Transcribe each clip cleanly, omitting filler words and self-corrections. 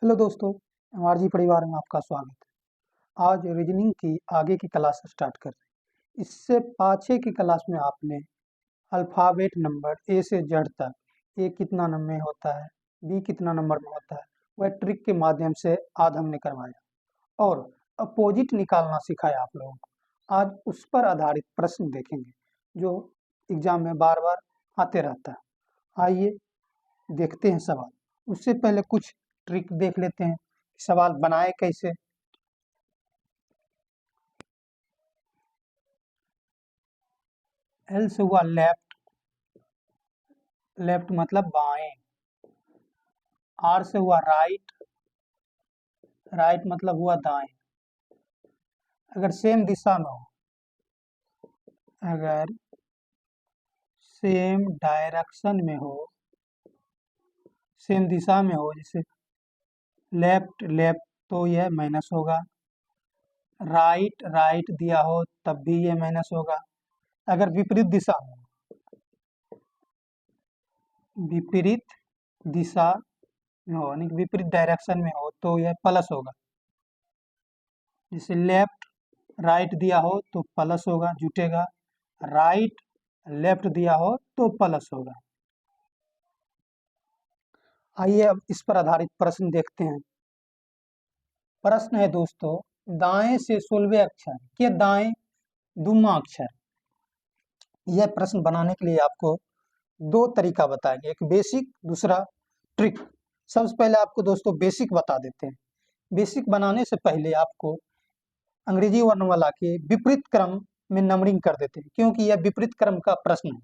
Hello दोस्तों, MRG परिवार में आपका स्वागत है। आज रीजनिंग की आगे की क्लास स्टार्ट कर रहे हैं। इससे पाछे की क्लास में आपने अल्फ़ाबेट नंबर ए से जेड तक, ए कितना नंबर में होता है, बी कितना नंबर में होता है, वह ट्रिक के माध्यम से आज हमने करवाया और अपोजिट निकालना सिखाया आप लोगों को। आज उस पर आधारित प्रश्न देखेंगे जो एग्जाम में बार बार आते रहता है। आइए देखते हैं सवाल। उससे पहले कुछ ट्रिक देख लेते हैं, सवाल बनाए कैसे। एल से हुआ लेफ्ट, लेफ्ट मतलब बाएं। आर से हुआ राइट, राइट मतलब हुआ दाएं। अगर सेम दिशा में हो, अगर सेम डायरेक्शन में हो, सेम दिशा में हो, जैसे लेफ्ट लेफ्ट तो यह माइनस होगा, राइट राइट दिया हो तब भी ये माइनस होगा। अगर विपरीत दिशा में हो, विपरीत दिशा में हो यानी कि विपरीत डायरेक्शन में हो तो यह प्लस होगा। जैसे लेफ्ट राइट दिया हो तो प्लस होगा, जुटेगा। राइट लेफ्ट दिया हो तो प्लस होगा। आइए अब इस पर आधारित प्रश्न देखते हैं। प्रश्न है दोस्तों, दाएं से 16वें अक्षर के दाएं दुमा अक्षर। यह प्रश्न बनाने के लिए आपको दो तरीका बताएंगे, एक बेसिक, दूसरा ट्रिक। सबसे पहले आपको दोस्तों बेसिक बता देते हैं। बेसिक बनाने से पहले आपको अंग्रेजी वर्णमाला के विपरीत क्रम में नंबरिंग कर देते हैं, क्योंकि यह विपरीत क्रम का प्रश्न है।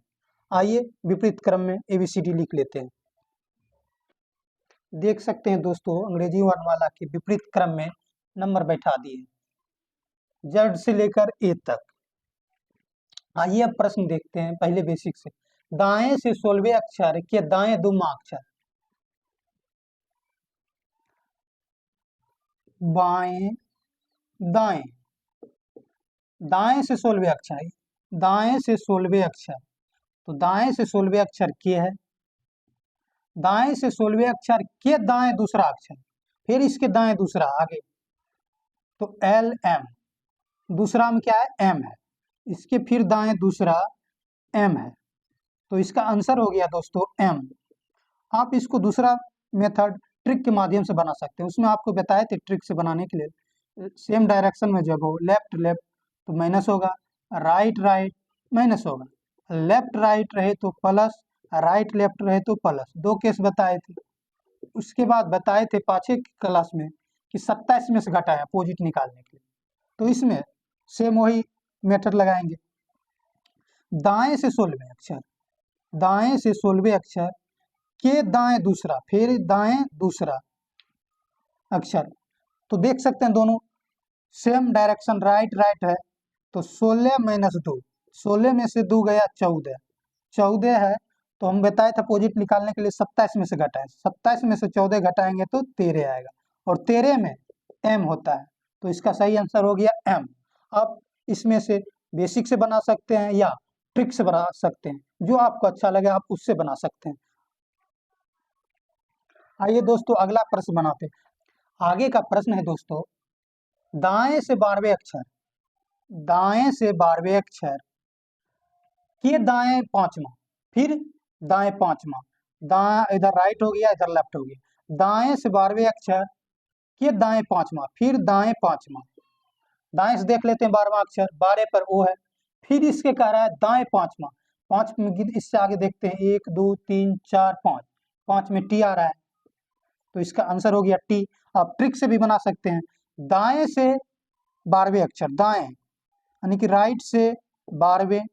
आइए विपरीत क्रम में ABCD लिख लेते हैं। देख सकते हैं दोस्तों, अंग्रेजी वर्णमाला के विपरीत क्रम में नंबर बैठा दिए, जेड से लेकर ए तक। आइए अब प्रश्न देखते हैं पहले बेसिक से। दाएं से 16वें अक्षर के दाएं दुमा अक्षर, बाएं दाएं, दाएं से 16वें अक्षर, दाएं से 16वें अक्षर, तो दाएं से 16वें अक्षर के है, दाएं से 16वें अक्षर के दाएं दूसरा अक्षर, फिर इसके दाएं दूसरा आगे, तो LM, दूसरा में क्या है M है, इसके फिर दाएं दूसरा M है, तो इसका आंसर हो गया दोस्तों M। आप इसको दूसरा मेथड ट्रिक के माध्यम से बना सकते हैं, उसमें आपको बताए थे ट्रिक से बनाने के लिए। सेम डायरेक्शन में जब हो, लेफ्ट लेफ्ट तो माइनस होगा, राइट राइट माइनस होगा, लेफ्ट राइट रहे तो प्लस, राइट लेफ्ट रहे तो प्लस। दो केस बताए थे। उसके बाद बताए थे पाछे क्लास में कि 27 में से घटाया अपोजिट निकालने के लिए, तो इसमें सेम वही मेथड लगाएंगे। दाएं से 16वें अक्षर, दाएं से 16वें अक्षर के दाएं दूसरा, फिर दाएं दूसरा अक्षर, तो देख सकते हैं दोनों सेम डायरेक्शन राइट राइट है, तो 16 माइनस 2, 16 में से 2 गया 14, 14 है, तो हम बताए थे अपोजिट निकालने के लिए 27 में से घटाएं, 27 में से 14 घटाएंगे तो 13 आएगा, और 13 में M होता है, तो इसका सही आंसर हो गया M। आप इसमें से बेसिक से बना सकते हैं या ट्रिक से बना सकते हैं, जो आपको अच्छा लगे आप उससे बना सकते हैं। आइए दोस्तों अगला प्रश्न बनाते हैं। आगे का प्रश्न है दोस्तों, दाएं से 12वें अक्षर, दाएं से 12वें अक्षर के दाएं पांचवा, फिर दाएं पांचवा, दाएं इधर राइट हो गया इधर लेफ्ट हो गया, दाएं से 12वें अक्षर के दाएं पांचवा, फिर दाएं पांचवा, दाएं से देख लेते हैं 12वां अक्षर, 12 पर O है, फिर इसके कह रहा है दाएं पांचवा, पांच में इससे आगे देखते हैं 1 2 3 4 5, 5 में T आ रहा है, तो इसका आंसर हो गया T। आप ट्रिक से भी बना सकते हैं। दाएं से 12वें अक्षर, दाएं यानी कि राइट से 12वें,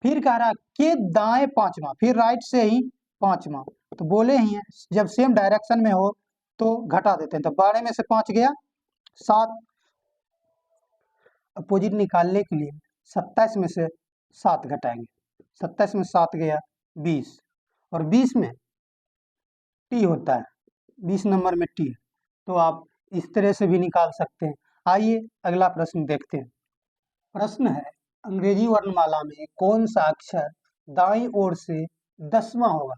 फिर कह रहा के दाएं पांचवा, फिर राइट से ही पांचवा, तो बोले ही हैं जब सेम डायरेक्शन में हो तो घटा देते हैं, तो 12 में से 5 गया 7, अपोजिट निकालने के लिए 27 में से 7 घटाएंगे, 27 में 7 गया 20, और 20 में T होता है, 20 नंबर में T, तो आप इस तरह से भी निकाल सकते हैं। आइए अगला प्रश्न देखते हैं। प्रश्न है, अंग्रेजी वर्णमाला में कौन सा अक्षर दाईं ओर से 10वां होगा।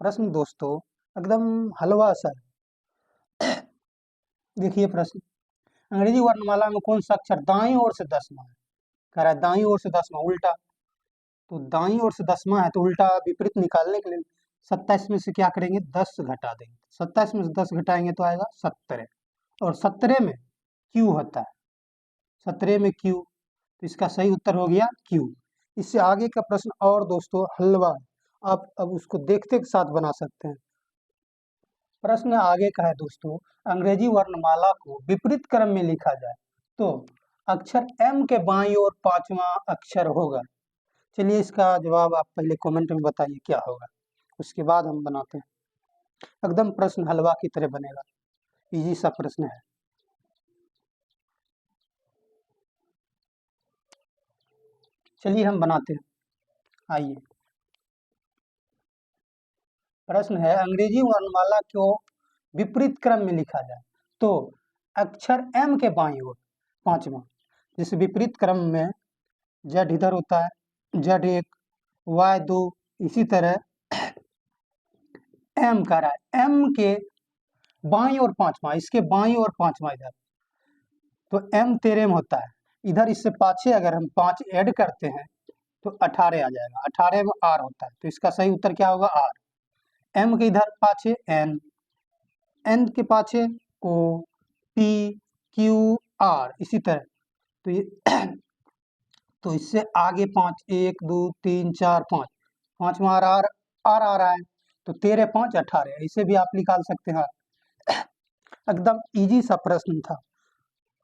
प्रश्न दोस्तों एकदम हलवा सा है। देखिए प्रश्न, अंग्रेजी वर्णमाला में कौन सा अक्षर दाईं ओर से 10वां है? कह रहा है दाईं ओर से 10वां उल्टा, तो दाईं ओर से 10वां है तो उल्टा विपरीत निकालने के लिए 27 में से क्या करेंगे, 10 घटा देंगे। 27 में से 10 घटाएंगे तो आएगा 17, और 17 में क्यू होता है, 17 में क्यू, तो इसका सही उत्तर हो गया क्यू। इससे आगे का प्रश्न और दोस्तों हलवा, आप अब उसको देखते के साथ बना सकते हैं। प्रश्न आगे का है दोस्तों, अंग्रेजी वर्णमाला को विपरीत क्रम में लिखा जाए तो अक्षर एम के बाईं ओर 5वां अक्षर होगा। चलिए इसका जवाब आप पहले कमेंट में बताइए क्या होगा, उसके बाद हम बनाते हैं। एकदम प्रश्न हलवा की तरह बनेगा, इजी सा प्रश्न है। चलिए हम बनाते हैं, आइए। प्रश्न है, अंग्रेजी वर्णमाला को विपरीत क्रम में लिखा जाए तो अक्षर एम के बाईं ओर 5वां, जिस विपरीत क्रम में जेड इधर होता है, जेड 1, वाई 2, इसी तरह एम का रहा है, एम के बाईं ओर 5वां, इसके बाईं ओर 5वां इधर, तो एम 13 में होता है। इधर इससे पाछे अगर हम 5 ऐड करते हैं तो 18 आ जाएगा, 18 में आर होता है, तो इसका सही उत्तर क्या होगा, आर। एम के इधर पाछे एन, एन के पाछे ओ, पी, क्यू, आर, इसी तरह, तो ये तो इससे आगे 5, 1 2 3 4 5, 5वां आर आर आ रहा है, तो 13 5 18, इसे भी आप निकाल सकते हैं। एकदम इजी सा प्रश्न था।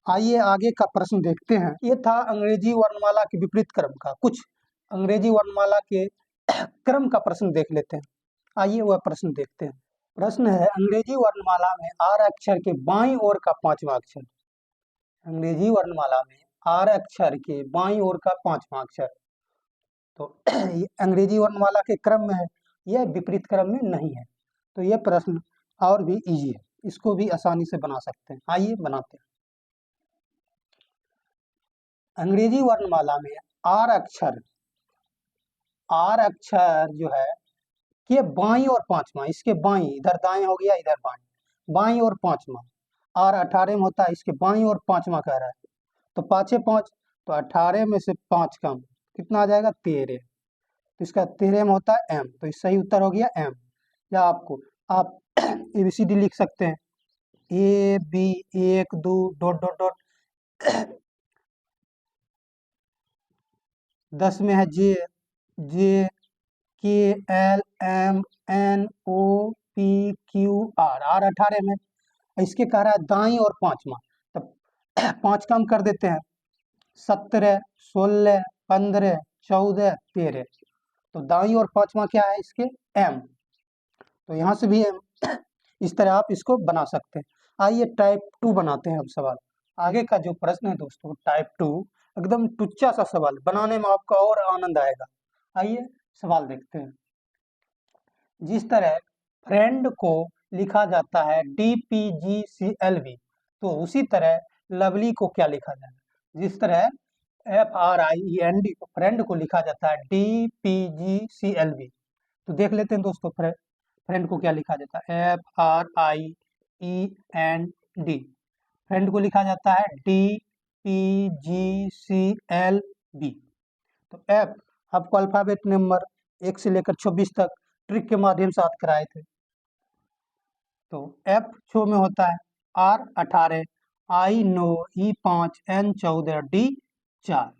आइए आगे का प्रश्न देखते हैं। ये था अंग्रेजी वर्णमाला के विपरीत क्रम का, कुछ अंग्रेजी वर्णमाला के क्रम का प्रश्न देख लेते हैं। आइए वह प्रश्न देखते हैं। प्रश्न है, अंग्रेजी वर्णमाला में आर अक्षर के बाईं ओर का 5वां अक्षर। अंग्रेजी वर्णमाला में आर अक्षर के बाईं ओर का 5वां अक्षर, तो ये अंग्रेजी वर्णमाला के क्रम में है, यह विपरीत क्रम में नहीं है, तो यह प्रश्न और भी इजी है, इसको भी आसानी से बना सकते हैं। आइए बनाते हैं। अंग्रेजी वर्णमाला में आर अक्षर जो है कि बाईं और 5वां, इसके बाईं, इधर दाएं हो गया, इधर बाईं, बाईं और 5वां, आर 18 में होता है, इसके बाईं और 5वां कह रहा है, तो 5 5, तो 18 में से 5 कम कितना आ जाएगा, 13, तो इसका 13 में होता है एम, तो इस सही उत्तर हो गया एम। या आपको आप ABCD लिख सकते हैं, A B 1 2 dot dot dot, 10 में है J, J K L M N O P Q R, R 18 में, इसके कह रहा है दाईं और 5वां, तब 5 कम कर देते हैं, 17 16 15 14 13, तो दाईं और 5वां क्या है इसके, एम, तो यहाँ से भी एम। इस तरह आप इसको बना सकते हैं। आइए टाइप 2 बनाते हैं अब सवाल। आगे का जो प्रश्न है दोस्तों टाइप 2, एकदम टुच्चा सा सवाल, बनाने में आपका और आनंद आएगा। आइए सवाल देखते हैं। जिस तरह फ्रेंड को लिखा जाता है DPGCLV, तो उसी तरह लवली को क्या लिखा जाएगा। जिस तरह FRIEND फ्रेंड को लिखा जाता है DPGCLV, तो देख लेते हैं दोस्तों फ्रेंड को क्या लिखा जाता है, FRIEND, फ्रेंड को लिखा जाता है DPGCLV। तो एफ आपको अल्फाबेट नंबर 1 से लेकर 26 तक ट्रिक के माध्यम से याद कराए थे। तो एफ 6 में होता है, R 18, I 9, E 5, N 14, D 4।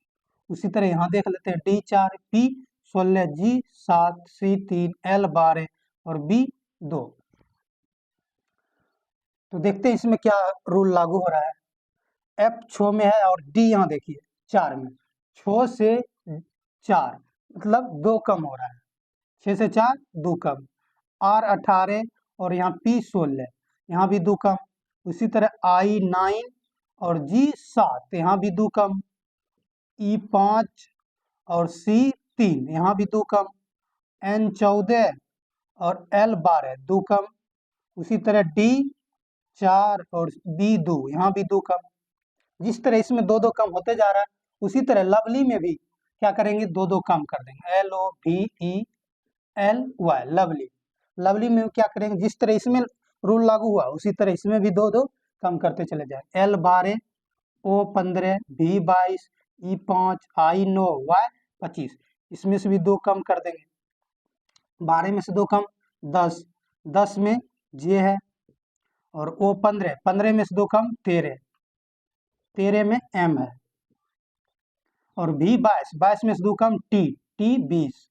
उसी तरह यहाँ देख लेते हैं, D 4, P 16, G 7, C 3, L 12 और बी 2। तो देखते हैं इसमें क्या रूल लागू हो रहा है। एफ 6 में है और डी यहाँ देखिए 4 में, 6 से 4 मतलब 2 कम हो रहा है, 6 से 4 2 कम, आर 18 और यहाँ पी 16, यहाँ भी 2 कम, उसी तरह आई 9 और जी 7, यहाँ भी 2 कम, ई 5 और सी 3, यहाँ भी 2 कम, एन 14 और एल 12 2 कम, उसी तरह डी 4 और बी 2, यहाँ भी 2 कम। जिस तरह इसमें 2 2 कम होते जा रहा है, उसी तरह लवली में भी क्या करेंगे, 2 2 कम कर देंगे, LOVELY, लवली में क्या करेंगे, जिस तरह इसमें रूल लागू हुआ उसी तरह इसमें भी 2 2 कम करते चले जाए। L 12, O 15, V 22, E 5, I 9, Y 25। इसमें से भी 2 कम कर देंगे। 12 में से 2 कम 10, 10 में J है, और O 15, 15 में से 2 कम 13, 13 में M है, और V 22, 22 में से 2 कम T, T 20,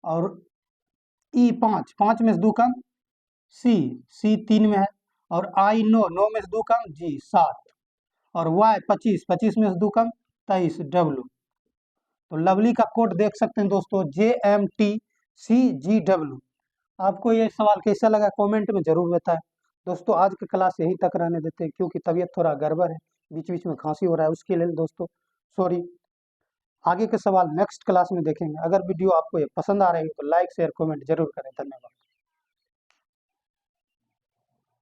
और E 5, 5 में से 2 कम C, C 3 में है, और I 9, 9 में से 2 कम G 7, और Y 25, 25 में से 2 कम 23 W। तो लवली का कोड देख सकते हैं दोस्तों, JMTCGW। आपको ये सवाल कैसा लगा कमेंट में जरूर बताएं। दोस्तों आज की क्लास यहीं तक रहने देते हैं, क्योंकि तबीयत थोड़ा गड़बड़ है, बीच बीच में खांसी हो रहा है, उसके लिए दोस्तों सॉरी। आगे के सवाल नेक्स्ट क्लास में देखेंगे। अगर वीडियो आपको ये पसंद आ रही है तो लाइक शेयर कमेंट जरूर करें। धन्यवाद।